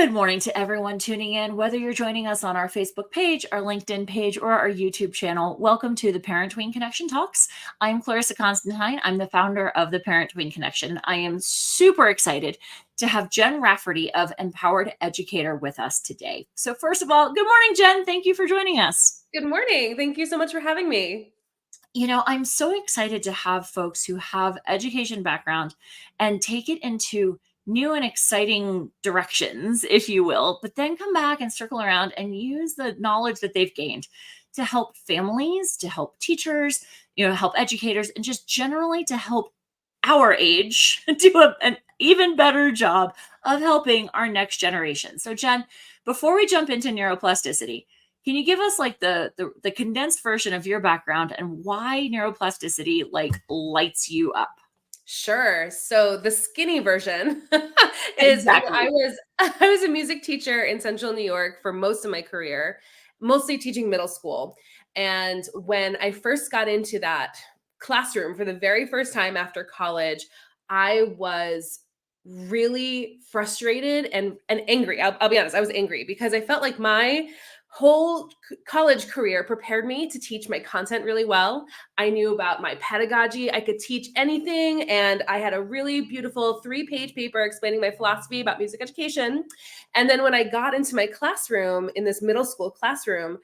Good morning to everyone tuning in, whether you're joining us on our Facebook page, our LinkedIn page, or our YouTube channel. Welcome to the Parent-Tween Connection Talks. I'm Clarissa Constantine. I'm the founder of the Parent-Tween Connection. I am super excited to have Jen Rafferty of Empowered Educator with us today. So first of all, good morning, Jen. Thank you for joining us. Good morning. Thank you so much for having me. You know, I'm so excited to have folks who have education background and take it into new and exciting directions, if you will, but then come back and circle around and use the knowledge that they've gained to help families, to help teachers, help educators, and just generally to help our age do an even better job of helping our next generation. So, Jen, before we jump into neuroplasticity, can you give us like the condensed version of your background and why neuroplasticity like lights you up? Sure. So the skinny version is Exactly. I was a music teacher in Central New York for most of my career, mostly teaching middle school. And when I first got into that classroom for the very first time after college, I was really frustrated and angry. I'll be honest, I was angry because I felt like my whole college career prepared me to teach my content really well. I knew about my pedagogy. I could teach anything. And I had a really beautiful 3-page paper explaining my philosophy about music education. And then when I got into my classroom, in this middle school classroom,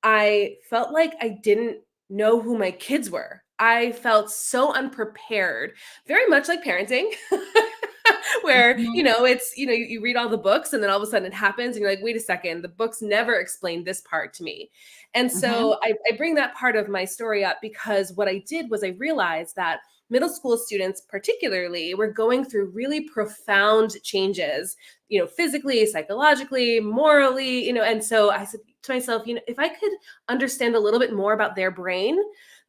I felt like I didn't know who my kids were. I felt so unprepared, very much like parenting. Where Mhm. you read all the books and then all of a sudden it happens and you're like, wait a second, the books never explained this part to me. And Mhm. so I bring that part of my story up because what I did was I realized that middle school students particularly were going through really profound changes, physically, psychologically, morally, and so I said to myself, if I could understand a little bit more about their brain,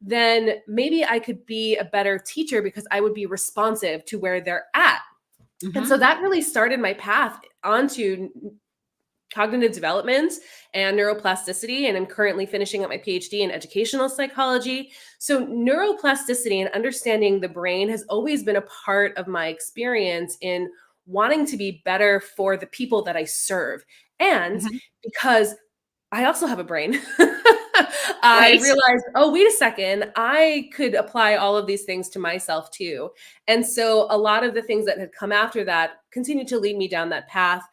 then maybe I could be a better teacher because I would be responsive to where they're at. And so Mhm. that really started my path onto cognitive development and neuroplasticity. And I'm currently finishing up my PhD in educational psychology. So, neuroplasticity and understanding the brain has always been a part of my experience in wanting to be better for the people that I serve. And Mhm. because I also have a brain. I Right. realized, oh, wait a second, I could apply all of these things to myself too. And so a lot of the things that had come after that continued to lead me down that path.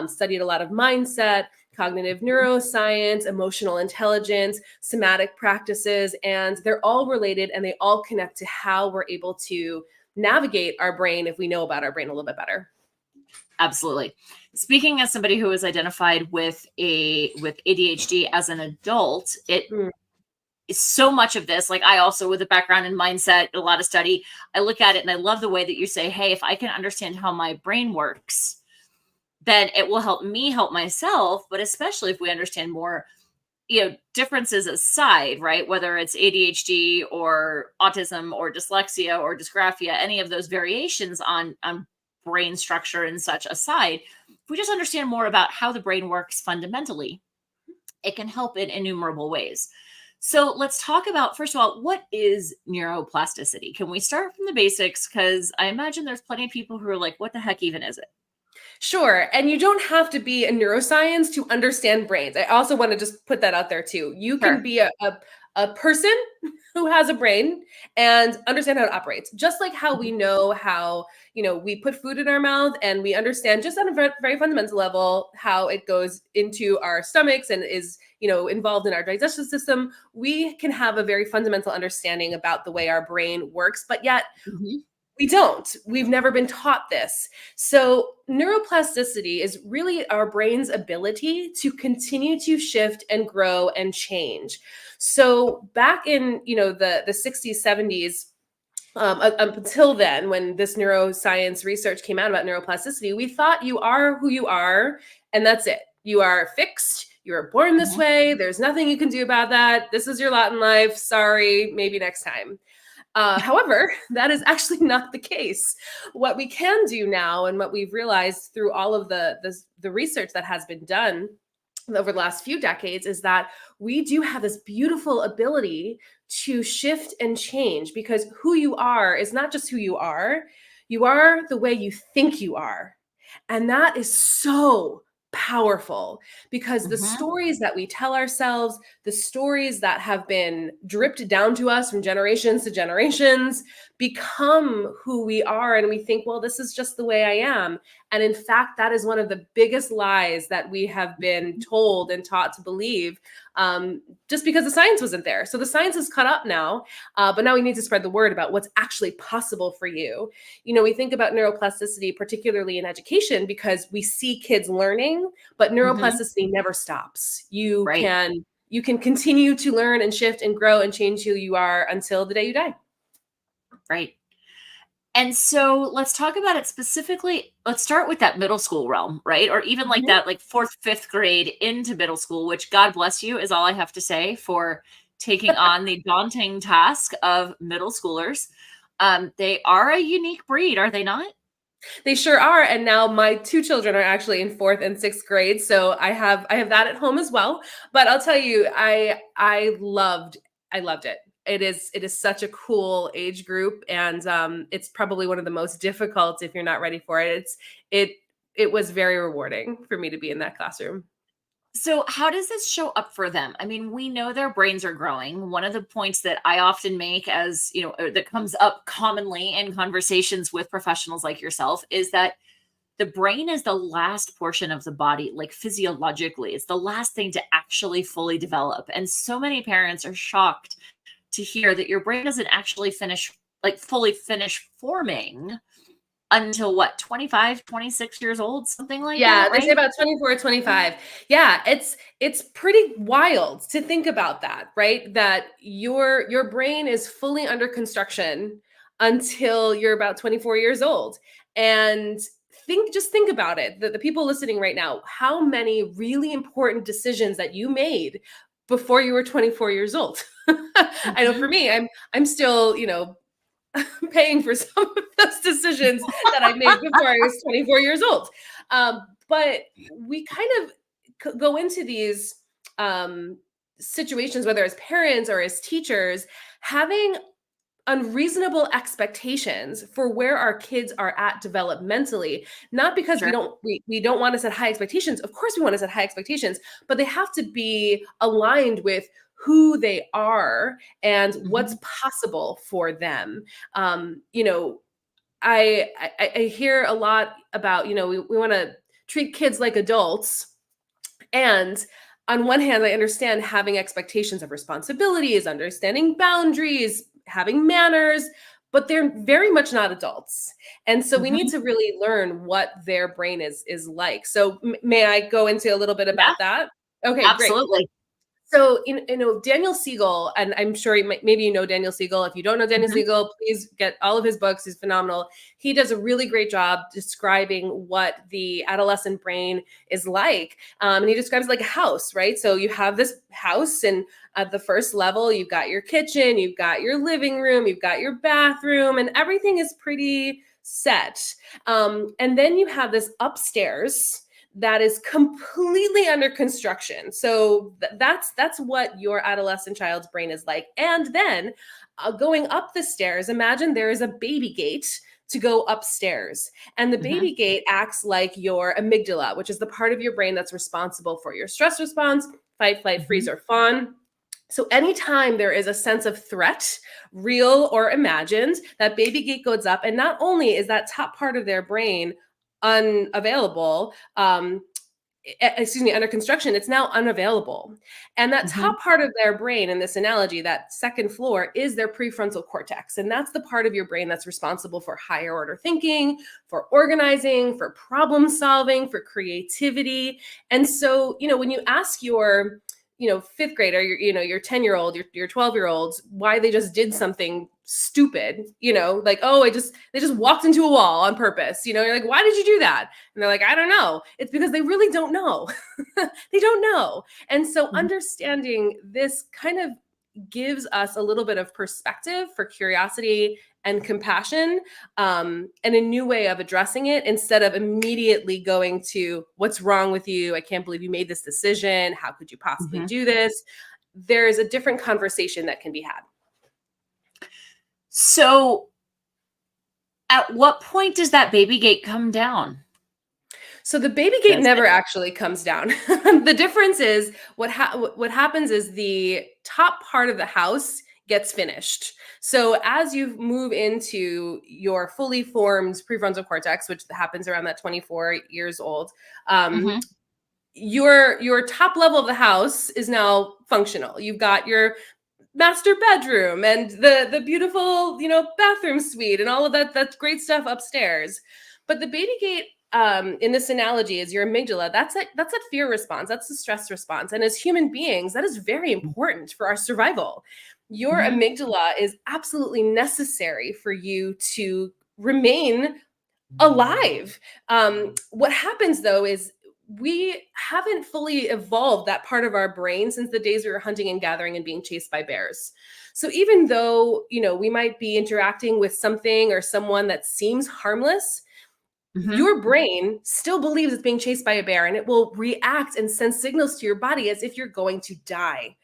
Studied a lot of mindset, cognitive neuroscience, emotional intelligence, somatic practices, and they're all related and they all connect to how we're able to navigate our brain if we know about our brain a little bit better. Absolutely. Speaking as somebody who was identified with ADHD as an adult, it Mm, is so much of this. Like I also, with a background in mindset, a lot of study, I look at it and I love the way that you say, "Hey, if I can understand how my brain works, then it will help me help myself." But especially if we understand more, differences aside, right? Whether it's ADHD or autism or dyslexia or dysgraphia, any of those variations on brain structure and such aside, if we just understand more about how the brain works fundamentally, it can help in innumerable ways. So let's talk about, first of all, what is neuroplasticity? Can we start from the basics? Because I imagine there's plenty of people who are like, what the heck even is it? Sure. And you don't have to be a neuroscience to understand brains. I also want to just put that out there too. You can Sure. be a person who has a brain and understand how it operates. Just like how we know how, we put food in our mouth and we understand just on a very fundamental level how it goes into our stomachs and is, involved in our digestive system. We can have a very fundamental understanding about the way our brain works, but yet Mhm. we don't. We've never been taught this. So, neuroplasticity is really our brain's ability to continue to shift and grow and change. So, back in, the 60s, 70s, up until then, when this neuroscience research came out about neuroplasticity, we thought you are who you are, and that's it. You are fixed. You were born this Mhm. way. There's nothing you can do about that. This is your lot in life. Sorry, maybe next time. However, that is actually not the case. What we can do now, and what we've realized through all of the research that has been done over the last few decades, is that we do have this beautiful ability to shift and change because who you are is not just who you are the way you think you are. And that is so powerful, because the Mhm. stories that we tell ourselves, the stories that have been dripped down to us from generations to generations, become who we are. And we think, well, this is just the way I am. And in fact, that is one of the biggest lies that we have been told and taught to believe, just because the science wasn't there. So the science is cut up now, but now we need to spread the word about what's actually possible for you. We think about neuroplasticity, particularly in education, because we see kids learning, but Mhm. neuroplasticity never stops. Right. You can continue to learn and shift and grow and change who you are until the day you die. Right. And so let's talk about it specifically. Let's start with that middle school realm, right? Or even like Mhm. that, like fourth, fifth grade into middle school, which God bless you is all I have to say for taking on the daunting task of middle schoolers. They are a unique breed, are they not? They sure are. And now my two children are actually in fourth and sixth grade. So I have that at home as well. But I'll tell you, I loved it. It is such a cool age group, and it's probably one of the most difficult if you're not ready for it. It it was very rewarding for me to be in that classroom. So, how does this show up for them? I mean, we know their brains are growing. One of the points that I often make, as that comes up commonly in conversations with professionals like yourself, is that the brain is the last portion of the body, like physiologically, it's the last thing to actually fully develop. And so many parents are shocked to hear that your brain doesn't actually finish, like fully finish forming until what, 25, 26 years old, something like Yeah, that, they say right? about 24 or 25. Yeah, it's pretty wild to think about that, right? That your brain is fully under construction until you're about 24 years old. And think about it. The people listening right now, how many really important decisions that you made before you were 24 years old. I know for Mhm. me, I'm still, paying for some of those decisions that I made before I was 24 years old. But we kind of go into these um, situations, whether as parents or as teachers, having unreasonable expectations for where our kids are at developmentally, not because Sure. we don't want to set high expectations. Of course we want to set high expectations, but they have to be aligned with who they are and what's Mhm. possible for them. You know, I hear a lot about, we want to treat kids like adults, and on one hand, I understand having expectations of responsibilities, understanding boundaries, having manners, but they're very much not adults. And so we need Mhm. to really learn what their brain is like. So may I go into a little bit Yeah, about that? Okay, great. absolutely. So, Daniel Siegel, and I'm sure maybe you know Daniel Siegel. If you don't know Daniel Mhm. Siegel, please get all of his books. He's phenomenal. He does a really great job describing what the adolescent brain is like. And he describes it like a house, right? So you have this house, and at the first level, you've got your kitchen, you've got your living room, you've got your bathroom, and everything is pretty set. And then you have this upstairs that is completely under construction. So that's what your adolescent child's brain is like. And then going up the stairs, imagine there is a baby gate to go upstairs. And the Mhm. baby gate acts like your amygdala, which is the part of your brain that's responsible for your stress response, fight, flight, freeze, Mhm. or fawn. So anytime there is a sense of threat, real or imagined, that baby gate goes up. And not only is that top part of their brain unavailable, excuse me, under construction, it's now unavailable. And that Mhm. top part of their brain, in this analogy, that second floor, is their prefrontal cortex. And that's the part of your brain that's responsible for higher order thinking, for organizing, for problem solving, for creativity. And so, when you ask your fifth grader, your 10-year-old, your 12-year-olds, why they just did something stupid, like, oh, they just walked into a wall on purpose, you're like, why did you do that? And they're like, I don't know. It's because they really don't know. They don't know. And so Mhm. understanding this kind of gives us a little bit of perspective for curiosity and compassion, and a new way of addressing it, instead of immediately going to, what's wrong with you? I can't believe you made this decision. How could you possibly Mhm. do this? There's a different conversation that can be had. So, at what point does that baby gate come down? So the baby gate Does never it? actually comes down. The difference is what happens is the top part of the house gets finished. So as you move into your fully formed prefrontal cortex, which happens around that 24 years old, Hmm. your top level of the house is now functional. You've got your master bedroom and the beautiful, bathroom suite and all of that great stuff upstairs. But the baby gate, in this analogy, is your amygdala. That's a fear response. That's a stress response. And as human beings, that is very important for our survival. Your Hmm. amygdala is absolutely necessary for you to remain alive. What happens though is we haven't fully evolved that part of our brain since the days we were hunting and gathering and being chased by bears. So even though, we might be interacting with something or someone that seems harmless, Hmm. your brain still believes it's being chased by a bear, and it will react and send signals to your body as if you're going to die.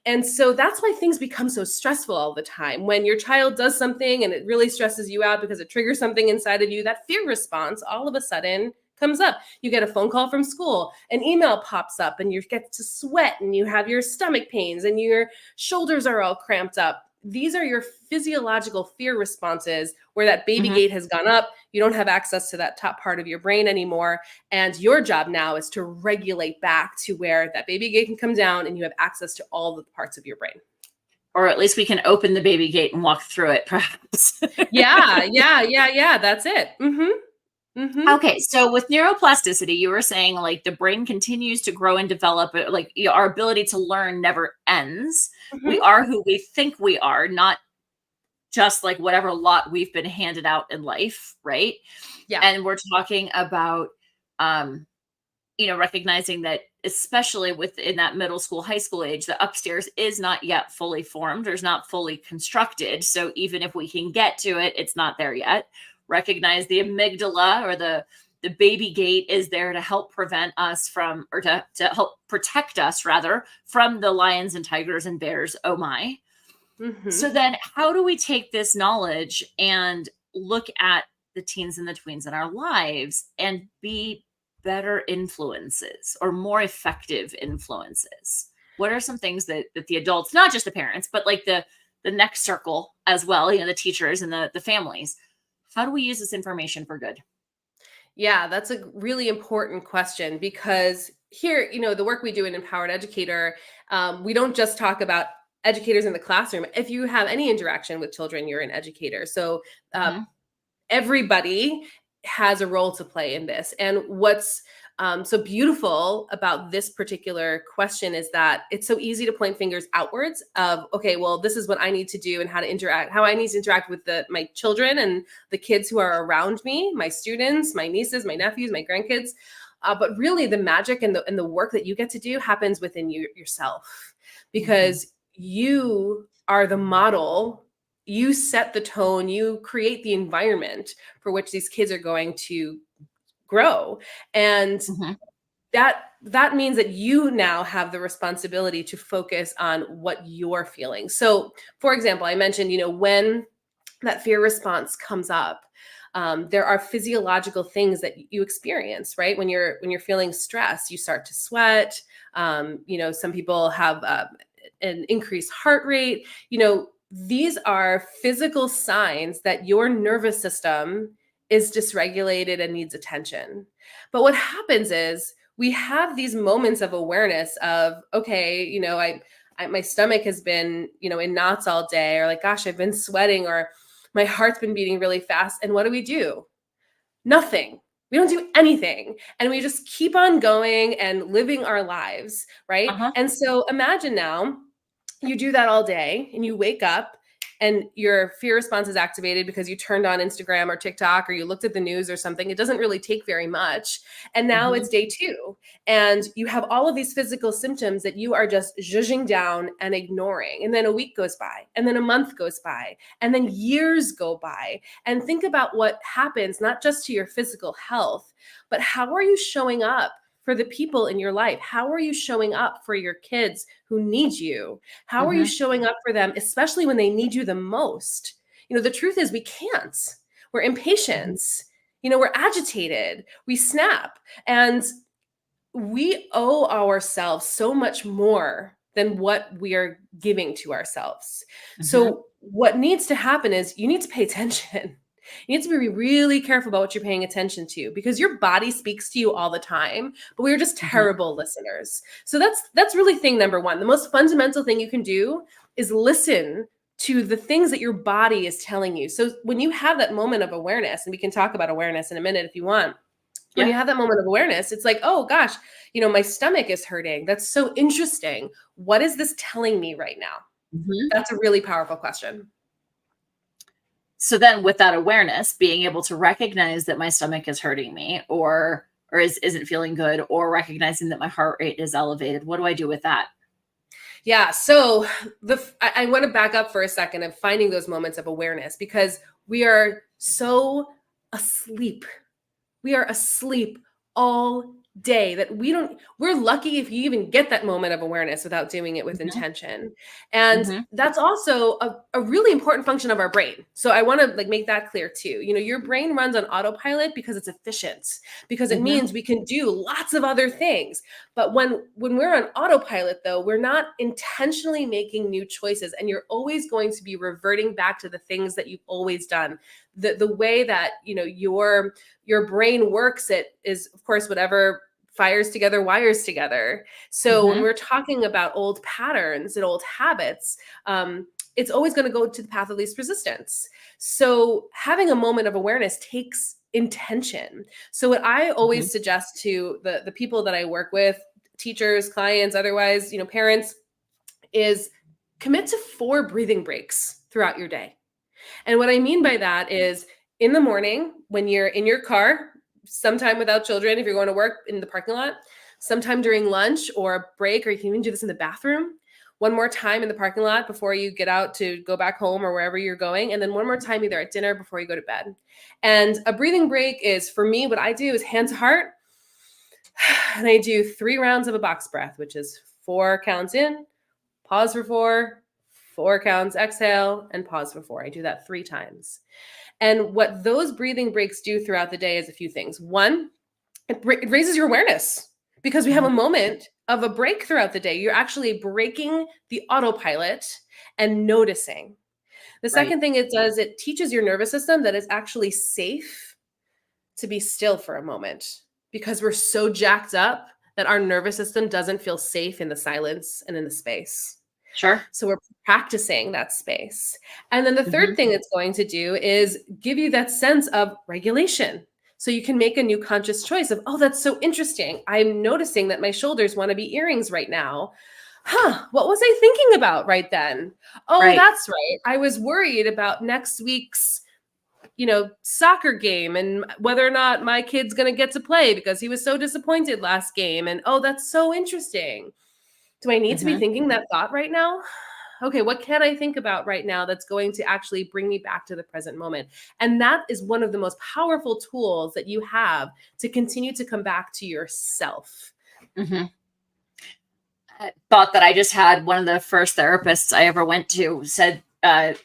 And so that's why things become so stressful all the time. When your child does something and it really stresses you out because it triggers something inside of you, that fear response all of a sudden comes up. You get a phone call from school, an email pops up, and you get to sweat and you have your stomach pains and your shoulders are all cramped up. These are your physiological fear responses where that baby Hmm. gate has gone up. You don't have access to that top part of your brain anymore. And your job now is to regulate back to where that baby gate can come down and you have access to all the parts of your brain. Or at least we can open the baby gate and walk through it, perhaps. Yeah, yeah, yeah, yeah. That's it. Mm-hmm. Okay, so with neuroplasticity, you were saying like the brain continues to grow and develop, like our ability to learn never ends. We Mm-hmm. are who we think we are, not just like whatever lot we've been handed out in life, right? Yeah. And we're talking about um recognizing that especially within that middle school, high school age, the upstairs is not yet fully formed or is not fully constructed. So even if we can get to it, it's not there yet. Recognize the amygdala or the baby gate is there to help prevent us from, or to help protect us rather from the lions and tigers and bears. Oh my. Mm-hmm. So then how do we take this knowledge and look at the teens and the tweens in our lives and be better influences or more effective influences? What are some things that the adults, not just the parents, but like the next circle as well, the teachers and the families, how do we use this information for good? Yeah, that's a really important question because here, the work we do in Empowered Educator, we don't just talk about educators in the classroom. If you have any interaction with children, you're an educator. So uh, Hmm. everybody has a role to play in this. And what's so beautiful about this particular question is that it's so easy to point fingers outwards of, okay, well, this is what I need to do and how to interact, how I need to interact with my children and the kids who are around me, my students, my nieces, my nephews, my grandkids. But really the magic and the work that you get to do happens within yourself, Hmm. because you are the model. You set the tone, you create the environment for which these kids are going to grow. And Hmm. that means that you now have the responsibility to focus on what you're feeling. So for example, I mentioned, when that fear response comes up, there are physiological things that you experience, right? When you're feeling stress, you start to sweat. Some people have an increased heart rate. These are physical signs that your nervous system is dysregulated and needs attention. But what happens is we have these moments of awareness of, okay, my stomach has been, in knots all day, or like, gosh, I've been sweating, or my heart's been beating really fast. And what do? Nothing. We don't do anything. And we just keep on going and living our lives, right? Uh-huh. And so imagine now you do that all day and you wake up and your fear response is activated because you turned on Instagram or TikTok or you looked at the news or something. It doesn't really take very much. And now Hmm. it's day 2 and you have all of these physical symptoms that you are just zhuzhing down and ignoring. And then a week goes by and then a month goes by and then years go by. And think about what happens, not just to your physical health, but how are you showing up for the people in your life? How are you showing up for your kids who need you? How are you Hmm. showing up for them, especially when they need you the most? The truth is we can't. We're impatient. we're agitated, we snap, and we owe ourselves so much more than what we are giving to ourselves. So what needs to happen is you need to pay attention. You need to be really careful about what you're paying attention to, because your body speaks to you all the time, but we're just terrible listeners. So that's really thing number one. The most fundamental thing you can do is listen to the things that your body is telling you. So when you have that moment of awareness, and we can talk about awareness in a minute if you want, when you have that moment of awareness, it's like, oh gosh, my stomach is hurting. That's so interesting. What is this telling me right now? That's a really powerful question. So then with that awareness, being able to recognize that my stomach is hurting me or isn't feeling good, or recognizing that my heart rate is elevated, what do I do with that? Yeah. So I want to back up for a second of finding those moments of awareness, because we are so asleep. We are asleep all day that we're lucky if you even get that moment of awareness without doing it with intention. And that's also a really important function of our brain. So I want to make that clear too. Your brain runs on autopilot because it's efficient, because it means we can do lots of other things. But when we're on autopilot, though, we're not intentionally making new choices, and you're always going to be reverting back to the things that you've always done. The way that your brain works, it is, of course, whatever fires together wires together. So when we're talking about old patterns and old habits, it's always going to go to the path of least resistance. So having a moment of awareness takes intention. So what I always suggest to the people that I work with, teachers, clients, otherwise, parents, is commit to 4 breathing breaks throughout your day. And what I mean by that is, in the morning, when you're in your car, sometime without children, if you're going to work, in the parking lot, sometime during lunch or a break, or you can even do this in the bathroom, one more time in the parking lot before you get out to go back home or wherever you're going, and then one more time either at dinner before you go to bed. And a breathing break is, for me, what I do is hand to heart, and I do 3 rounds of a box breath, which is 4 counts in, pause for 4, 4 counts, exhale, and pause for 4. I do that 3 times. And what those breathing breaks do throughout the day is a few things. One, it raises your awareness, because we have a moment of a break throughout the day. You're actually breaking the autopilot and noticing. The second thing it does, it teaches your nervous system that it's actually safe to be still for a moment, because we're so jacked up that our nervous system doesn't feel safe in the silence and in the space. Sure. So we're practicing that space. And then the third thing it's going to do is give you that sense of regulation. So you can make a new conscious choice of, oh, that's so interesting. I'm noticing that my shoulders want to be earrings right now. What was I thinking about right then? Oh, that's right. I was worried about next week's, soccer game and whether or not my kid's going to get to play because he was so disappointed last game. And oh, that's so interesting. Do I need to be thinking that thought right now? Okay, what can I think about right now that's going to actually bring me back to the present moment? And that is one of the most powerful tools that you have to continue to come back to yourself. Thought that I just had, one of the first therapists I ever went to said, I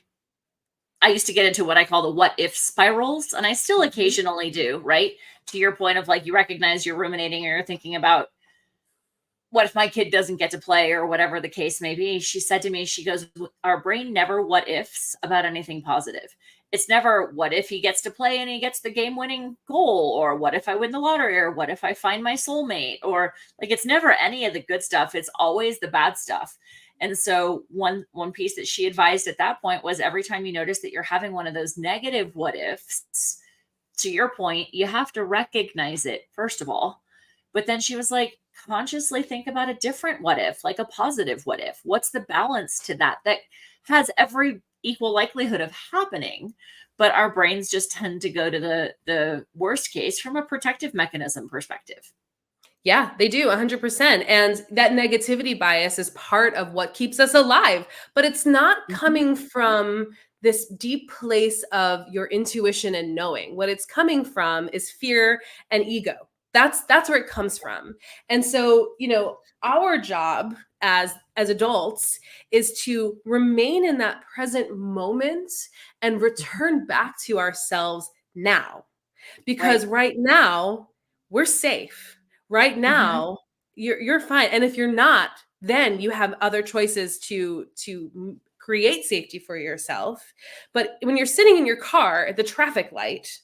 used to get into what I call the what if spirals, and I still occasionally do, right? To your point of you recognize you're ruminating or you're thinking about, what if my kid doesn't get to play or whatever the case may be. She said to me, she goes, our brain never what ifs about anything positive. It's never what if he gets to play and he gets the game winning goal, or what if I win the lottery, or what if I find my soulmate, or it's never any of the good stuff. It's always the bad stuff. And so one piece that she advised at that point was, every time you notice that you're having one of those negative what ifs, to your point, you have to recognize it first of all. But then she was like, consciously think about a different what if, like a positive what if. What's the balance to that has every equal likelihood of happening, but our brains just tend to go to the worst case from a protective mechanism perspective. Yeah, they do 100%. And that negativity bias is part of what keeps us alive, but it's not coming from this deep place of your intuition and knowing. What it's coming from is fear and ego. That's where it comes from. And so, our job as adults is to remain in that present moment and return back to ourselves now. because right now we're safe. Right Mhm. now you're fine. And if you're not, then you have other choices to create safety for yourself. But when you're sitting in your car at the traffic light,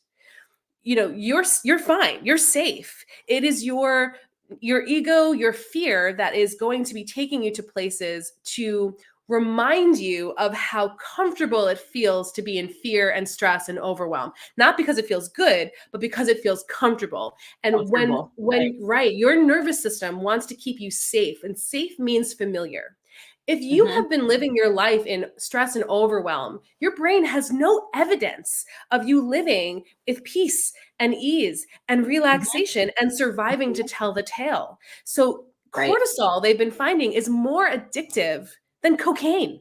you're fine. You're safe. It is your ego, your fear that is going to be taking you to places to remind you of how comfortable it feels to be in fear and stress and overwhelm. Not because it feels good, but because it feels comfortable. And when Comfortable, right. when right, your nervous system wants to keep you safe, and safe means familiar. If you Mhm. have been living your life in stress and overwhelm, your brain has no evidence of you living with peace and ease and Mhm. relaxation and surviving to Mhm. tell the tale. So, Right. cortisol, they've been finding, is more addictive than cocaine.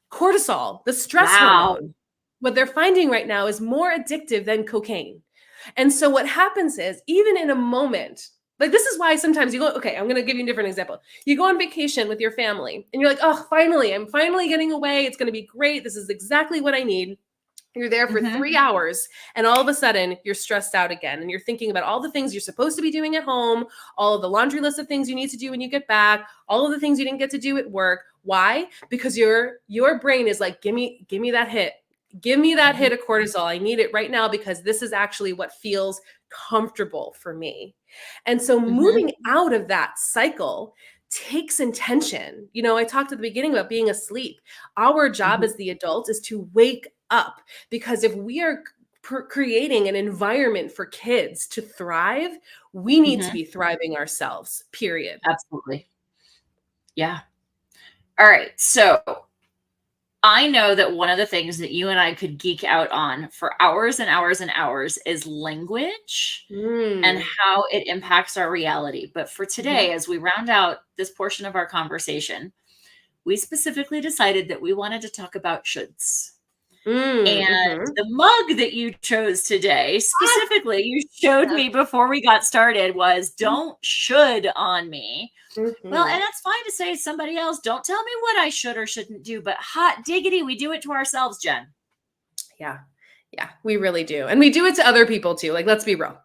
Cortisol, the stress Wow. hormone, what they're finding right now is more addictive than cocaine. And so what happens is, even in a moment, like this is why sometimes you go, okay, I'm going to give you a different example. You go on vacation with your family and you're like, oh, finally, I'm finally getting away. It's going to be great. This is exactly what I need. You're there for Mhm. 3 hours, and all of a sudden you're stressed out again. And you're thinking about all the things you're supposed to be doing at home, all of the laundry list of things you need to do when you get back, all of the things you didn't get to do at work. Why? Because your brain is like, give me that hit. Give me that Mhm. hit of cortisol. I need it right now because this is actually what feels comfortable for me. And so Mhm. moving out of that cycle takes intention. I talked at the beginning about being asleep. Our job Mhm. as the adult is to wake up, because if we are creating an environment for kids to thrive, we need to Mhm. be thriving ourselves, period. Absolutely. Yeah. All right. So I know that one of the things that you and I could geek out on for hours and hours and hours is language and Mm. how it impacts our reality. But for Mhm. today, as we round out this portion of our conversation, we specifically decided that we wanted to talk about shoulds. Mm. And Mhm. the mug that you chose today, specifically, you showed Ah! me before we got started, was don't should on me. Well, Mhm. and that's fine to say to somebody else. Don't tell me what I should or shouldn't do, but hot diggity, we do it to ourselves, Jen. Yeah. Yeah, we really do. And we do it to other people too. Like, let's be real.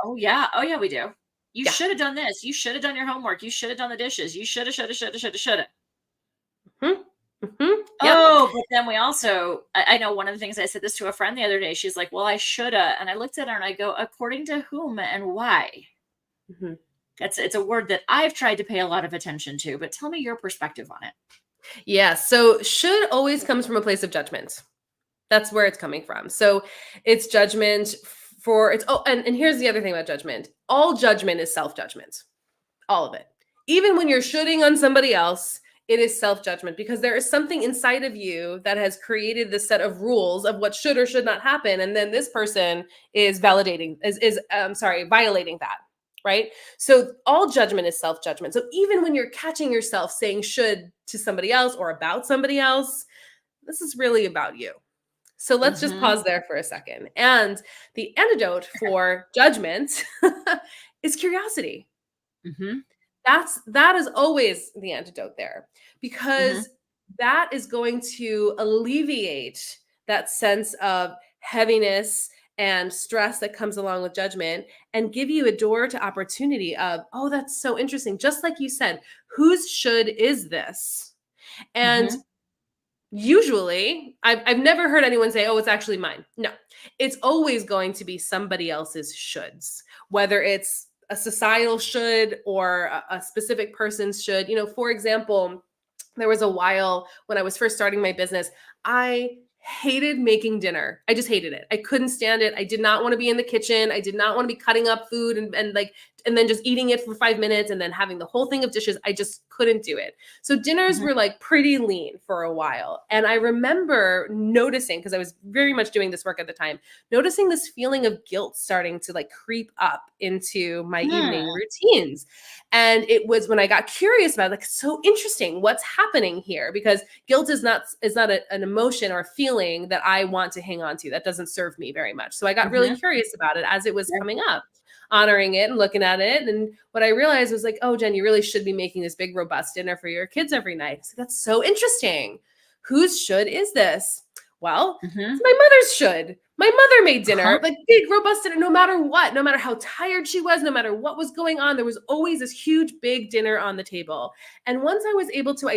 Oh, yeah. Oh, yeah, we do. You Yeah. should have done this. You should have done your homework. You should have done the dishes. You should have. Mhm. Mhm. Yep. Oh, but then we also, I know one of the things I said this to a friend the other day. She's like, well, I shoulda. And I looked at her and I go, according to whom and why? Mhm. It's a word that I've tried to pay a lot of attention to, but tell me your perspective on it. Yeah. So should always comes from a place of judgment. That's where it's coming from. So it's judgment for it's and here's the other thing about judgment. All judgment is self-judgment. All of it. Even when you're shooting on somebody else, it is self-judgment, because there is something inside of you that has created this set of rules of what should or should not happen. And then this person is violating that. Right. So all judgment is self-judgment. So even when you're catching yourself saying should to somebody else or about somebody else, this is really about you. So let's just Mhm. pause there for a second. And the antidote for judgment is curiosity. Mhm. That is always the antidote there, Mhm. because that is going to alleviate that sense of heaviness and stress that comes along with judgment, and give you a door to opportunity of, oh, that's so interesting. Just like you said, whose should is this? And Mhm. usually, I've never heard anyone say, oh, it's actually mine. No, it's always going to be somebody else's shoulds, whether it's a societal should or a specific person's should. For example, there was a while when I was first starting my business, I hated making dinner. I just hated it. I couldn't stand it. I did not want to be in the kitchen. I did not want to be cutting up food and then just eating it for 5 minutes and then having the whole thing of dishes. I just couldn't do it. So dinners Mhm. were like pretty lean for a while. And I remember noticing, because I was very much doing this work at the time, noticing this feeling of guilt starting to like creep up into my Hmm. evening routines. And it was when I got curious about it, like, so interesting, what's happening here? Because guilt is not an emotion or a feeling that I want to hang on to. That doesn't serve me very much. So I got really Mhm. curious about it as it was Right. coming up, honoring it and looking at it. And what I realized was like, oh, Jen, you really should be making this big, robust dinner for your kids every night. So that's so interesting. Whose should is this? Well, Mhm. my mother's should. My mother made dinner, Uh-huh. like big, robust dinner, no matter what, no matter how tired she was, no matter what was going on, there was always this huge, big dinner on the table. And once I was able to